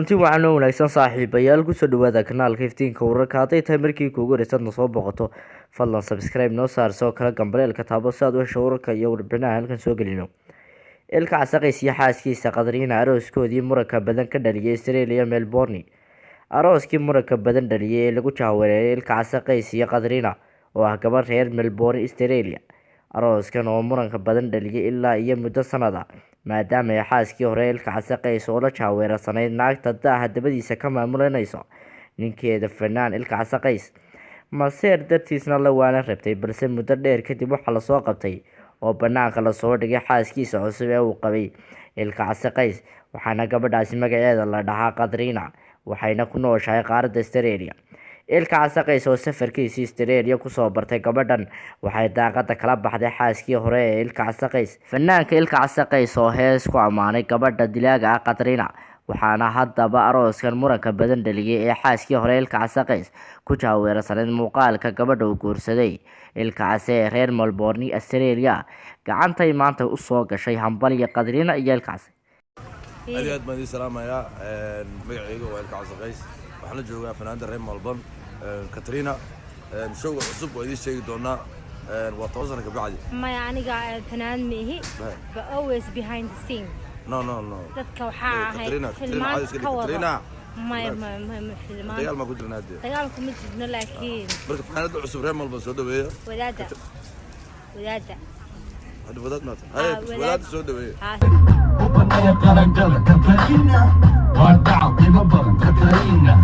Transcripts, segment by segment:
kulanti wacan oo wanaagsan saaxiibayaal kusoo dhawaada kanaalka iftiinka wararka hadday tahay markii kuugu horeysad soo boqoto fadlan subscribe noo saar soo kala gambaleelka taabo si aad u hesho wararka iyo warbixinaha halkan soo gelino. Ilka Casaqays iyo xaaskiisa Qadriina arooskoodii muranka badan ka dhaliyay Australia Melbourne. Arooskii muranka badan dhaliyay ee lagu jahwareeyay Ilka Casaqays iyo Qadriina oo ah gabar reer Melbourne Australia. Arooskan oo muranka badan dhaliyay ilaa iyo muddo sanad ah maadaama ay xaaskii hore Ilka Casaqays oo la jahwareersanayd naagta daaha dabadiisa ka maamulanayso ninkeeda fanaan Ilka Casaqays. Maseer dartiisna la waana rabtay balse muddo dheer kadib waxaa lasoo qabtay oo banaanka lasoo dhigay xaaskiisa cusub ee uu qabay Ilka Casaqays, waxaana gabadhaasi magaceeda la dhahaa Qadriina, waxayna ku nooshahay qaaradda Australia. Ilka Casaqays oo safarkiisii Australia kusoo bartay gabadhan waxay daaqada kala baxday xaaskii hore ee Ilka Casaqays. Fanaanka Ilka Casaqays oo hees ku ammaanay gabadha dilaaga ah Qadriina, waxaana haddaba arooskan muranka badan dhaliyay ee xaaskii hore Ilka Casaqays ku jahwareersanayd muuqaalka gabadha uu guursaday Ilka Case ee reer Melbourne Australia. Gacantay maanta u soo gashay hambaliga Qadriina iyo Ilka Case. aad baan idin salaamayaa magacayga waa Ilka Casaqays, waxaan la joogaa fanaanada reer Melbourne Katrina. showga cusub waa idin sheegi doonaa waa 10 sano ka bacdi. maya aniga fanaan mihi but always behind the scene. no dadka waxaa ahayd filmaan ka wada maya filmaan dagaal ma ku jirnaa dagaalku ma jirno laakiin marka fanaanada cusub reer Melbourne soo dhaweeyo wadaada hada wadaad maata wadaad soo dhaweeyo وبنية قرنجلة كاترينا ودع قيمة بدن كاترينا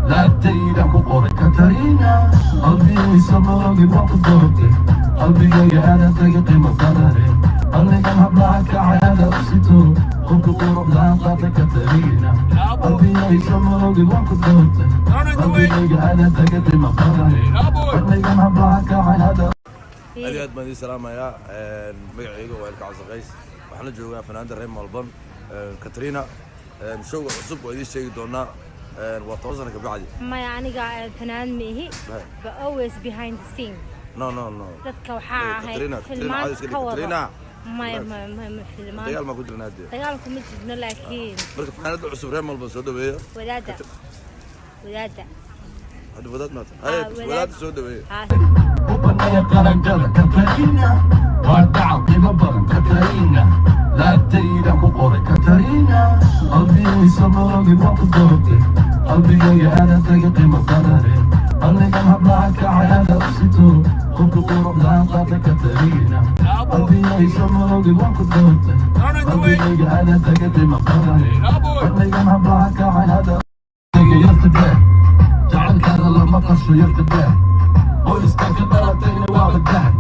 لا تريد كقور كاترينا قلبي سمرني وقت دورتي قلبي يا أنا تلاقي قيمة قدري قلبي كان هبلعك عيادة أسيتو قلت قرب لا قاطع كاترينا قلبي سمرني وقت دورتي قلبي يا أنا تلاقي قيمة قدري قلبي كان هبلعك عيادة aad baan idin salaamayaa magacayga waa Ilka Casaqays, waxaan la joogaa fanaanada reer Melbourne Katrina. showga cusub waa idin sheegi doonaa waa 10 sano ka bacdi. maya aniga fanaan mihi but always behind the scene. no dadka waxaa ahayd filmaan ka wada maya filmaan dagaal ma ku jirnaa dagaalku ma jirno laakiin marka fanaanada cusub reer Melbourne soo dhaweeyo wadaada hada wadaad maata wadaad soo dhaweeyo وبنية قرنجلة كاترينا ودع قيمة بدن كاترينا لا تريد كقور كاترينا قلبي سمرني وقت دورتي قلبي يا أنا تلاقي قيمة قدري قلبي كان هبلعك عيادة أسيتو قلت قرب لا قاطع كاترينا قلبي سمرني وقت دورتي قلبي يا أنا تلاقي قيمة قدري قلبي كان هبلعك عيادة يرتبه جعل كذا لما قصوا يرتبه ولسه كبرت تاني واحد الدهب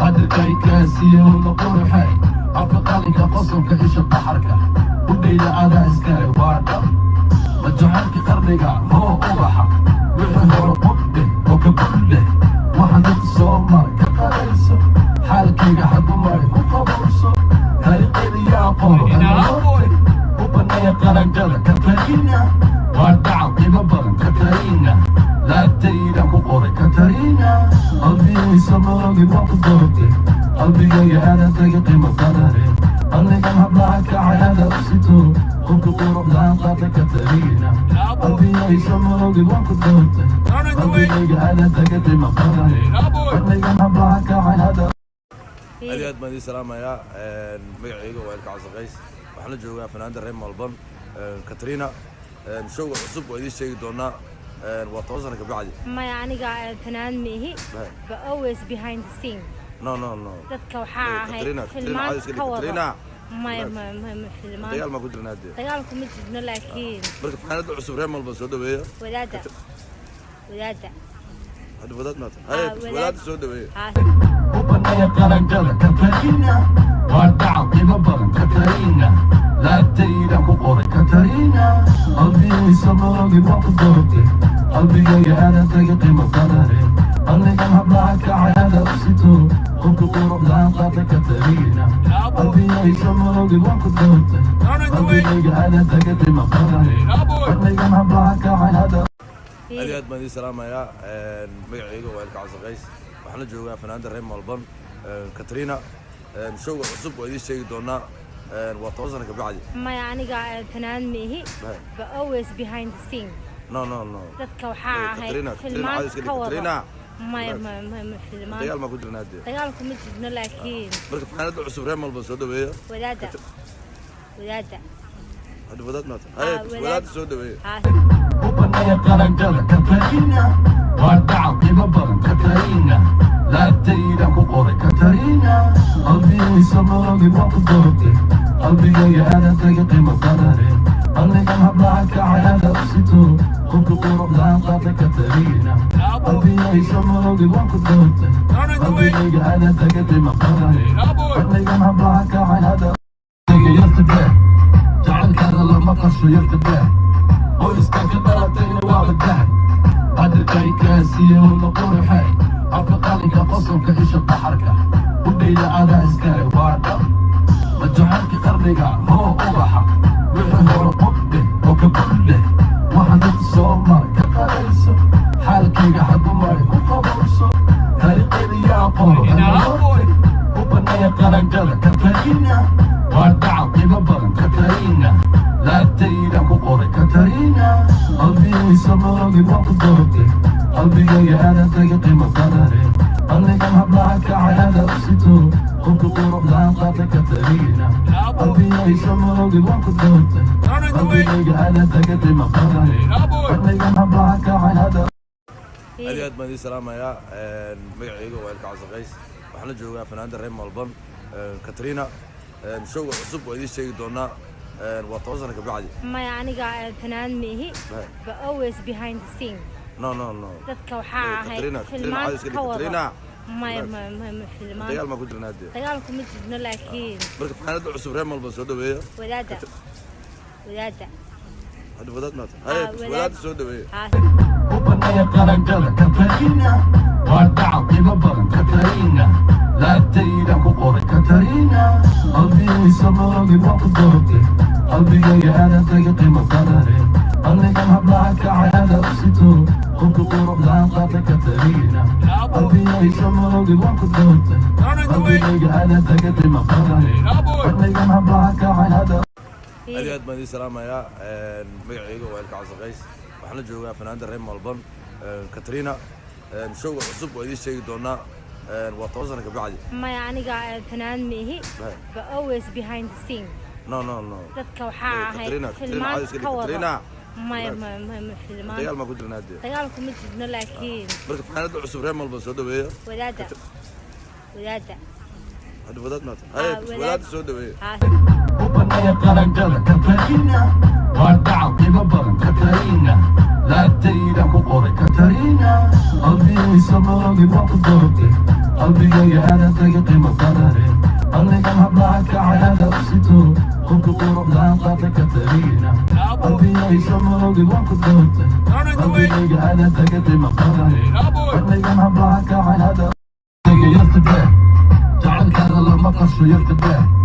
بعد الكاي كاسية ونقول حي عفق عليك قصر كعيش الضحركة ودي أنا اسكاري واردة مجعلك قرنقة هو أوحى ويحضر قبه وكبله واحد الصومر كقريسة حالك يقحب مري وقبرسه هالقيني يا قوم وبنية قرنجلة كاترينا ودع قيمة بدن كاترينا لا تريد كقور كاترينا قلبي سمرني وقت دورتي قلبي يا أنا تلاقي قيمة قدري قلبي كان هبلعك عيادة أسيتو قلت قرب لا قاطع كاترينا قلبي سمرني وقت دورتي قلبي يا أنا تلاقي قيمة قدري قلبي كان هبلعك عيادة aad baan idin salaamayaa magacayga waa Ilka Casaqays, waxaan la joogaa fanaanada reer Melbourne Katrina. showga cusub waa idin sheegi doonaa waa 10 sano ka bacdi. maya aniga fanaan mihi but always behind the scene. no dadka waxaa ahayd filmaan ka wada maya filmaan dagaal ma ku jirnaa dagaalku ma jirno laakiin marka fanaanada cusub reer Melbourne soo dhaweeyo wadaada hada wadaad maata wadaad soo dhaweeyo وبنية قرنجلة كاترينا ودع قيمة بدن كاترينا لا تريد كقور كاترينا قلبي سمرني وقت دورتي قلبي يا أنا تلاقي قيمة قدري قلبي كان هبلعك عيادة أسيتو قلت قرب لا قاطع كاترينا قلبي سمرني وقت دورتي قلبي يا أنا تلاقي قيمة قدري قلبي كان هبلعك عيادة aad baan idin salaamayaa magacayga waa Ilka Casaqays, waxaan la joogaa fanaanada reer Melbourne Katrina. showga cusub waa idin sheegi doonaa وتوصلنا كبعدي ما أنا فنان ميهي but always behind the scene no dadka waxaa ahayd filmaan ka wada ما filmaan dagaal ma ku jirnaa dagaalku ma jirno laakiin marka fanaanada cusub reer malba soo dhaweeyo wadaada hada wadaad soo dhaweeyo وبنية قرنجلة كاترينا وارتعب ببرن كاترينا لا تيدا كقوري كاترينا قلبي سماغي وقت ضربتي قلبي جاي أنا تيقي مقرري قلبي كان هبلعك عيادة أسيتو قلت قرب لا قاطي كاترينا قلبي جاي سماغي وقت ضربتي قلبي جاي أنا تيقي مقرري قلبي كان هبلعك عيادة أسيتو يرتبه جعل كذا لما قصو يرتبه ولستك بلاتين وابدان قدر كاي كاسية والنقور حي عفقالي كقصر كإيش الضحركة وديلا أنا إسكاري وادا مجعلك قرنقا هو أضحى وحه رقبه وكبله وحدك الصومر كقريسو حالك يقحب مري وقبرسو طريقي لي يا قورو وبنية قرنجلة كاترينا وارتعب ببرن كاترينا لا تيدا كقوري كاترينا قلبي سماغي وقت ضربتي قلبي جاي أنا تيقي مقرري قلبي كان هبلعك عيادة أسيتو قلت قرب لا قاطي كاترينا قلبي جاي سماغي وقت ضربتي قلبي جاي أنا تيقي مقرري قلبي كان هبلعك عيادة aad baan idin salaamayaa magacayga waa Ilka Casaqays waxaan la joogaa fanaanada reer Malban Katrina showga cusub oo idin sheegi doonaa waa toosana ka bacdi ما أنا فنان ميهي but always behind the scene no dadka waxaa ahayd filmaan ka wada ما filmaan dagaal ma ku jirnaa dagaalku ma jirno laakiin marka fanaanada cusub reer Malban soo dhaweeyo wadaada hada wadaad soo dhaweeyo وبنية قرنجلة كاترينا وارتعب ببرن كاترينا لا تيدا كقوري كاترينا قلبي سماغي وقت ضربتي قلبي جاي أنا تيقي مقرري قلبي كان هبلعك عيادة أسيتو قلت قرب لا قاطي كاترينا قلبي جاي سماغي وقت ضربتي قلبي جاي أنا تيقي مقرري قلبي كان هبلعك عيادة aad baan idin salaamayaa magacayga waa Ilka Casaqays waxaan la joogaa fanaanada reer Malban Katrina showga cusub oo idin sheegi doonaa waa toosana ka bacdi ما أنا فنان ميهي but always behind the scene no dadka waxaa ahayd filmaan ka wada ما filmaan dagaal ma ku jirnaa dagaalku ma jirno laakiin marka fanaanada cusub reer Malban soo dhaweeyo wadaada hada wadaad soo dhaweeyo وبنية قرنجلة كاترينا وارتعب ببرن كاترينا لا تيدا كقوري كاترينا قلبي سماغي وقت ضربتي قلبي جاي أنا تيقي مقرري قلبي كان هبلعك عيادة أسيتو قلت قرب لا قاطي كاترينا قلبي جاي سماغي وقت ضربتي قلبي جاي أنا تيقي مقرري قلبي كان هبلعك عيادة يرتبه جعل كذا لما قصو يرتبه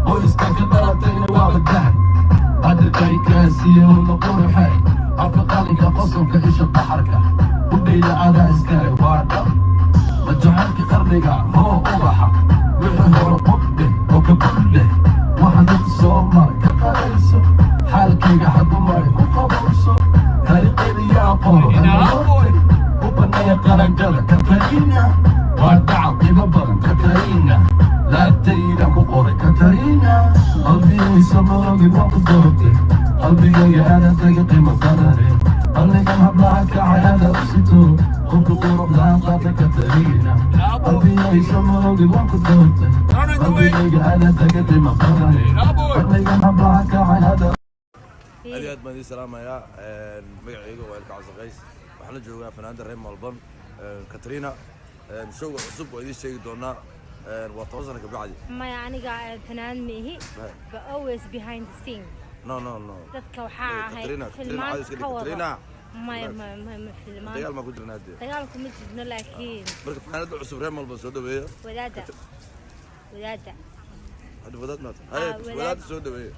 ولستك بلاتين وابدان قدر كاي كاسية والنقور حي عفقالي كقصر كإيش الضحركة وديلا أنا إسكاري وادا مجعلك قرنقا هو أضحى وحه رقبه وكبله وحدك الصومر كقريسو حالك يقحب مري وقبرسو طريقي لي يا قورو وبنية قرنجلة كاترينا وارتعب ببرن كاترينا لا تيدا كقوري كاترينا قلبي سماغي وقت ضربتي قلبي جاي أنا تيقي مقرري قلبي كان هبلعك عيادة أسيتو قلت قرب لا قاطي كاترينا قلبي جاي سماغي وقت ضربتي قلبي جاي أنا تيقي مقرري قلبي كان هبلعك عيادة aad baan idin salaamayaa magacayga waa Ilka Casaqays waxaan la joogaa fanaanada reer Malban Katrina showga cusub oo idin sheegi doonaa waa toosana ka bacdi ما أنا فنان ميهي but always behind the scene no dadka waxaa ahayd filmaan ka wada ما filmaan dagaal ma ku jirnaa dagaalku ma jirno laakiin marka fanaanada cusub reer Malban soo dhaweeyo wadaada hada wadaad soo dhaweeyo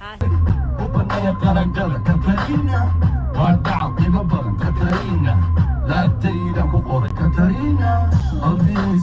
وبنية قرنجلة كاترينا وارتعب ببرن كاترينا لا تيدا كقوري كاترينا قلبي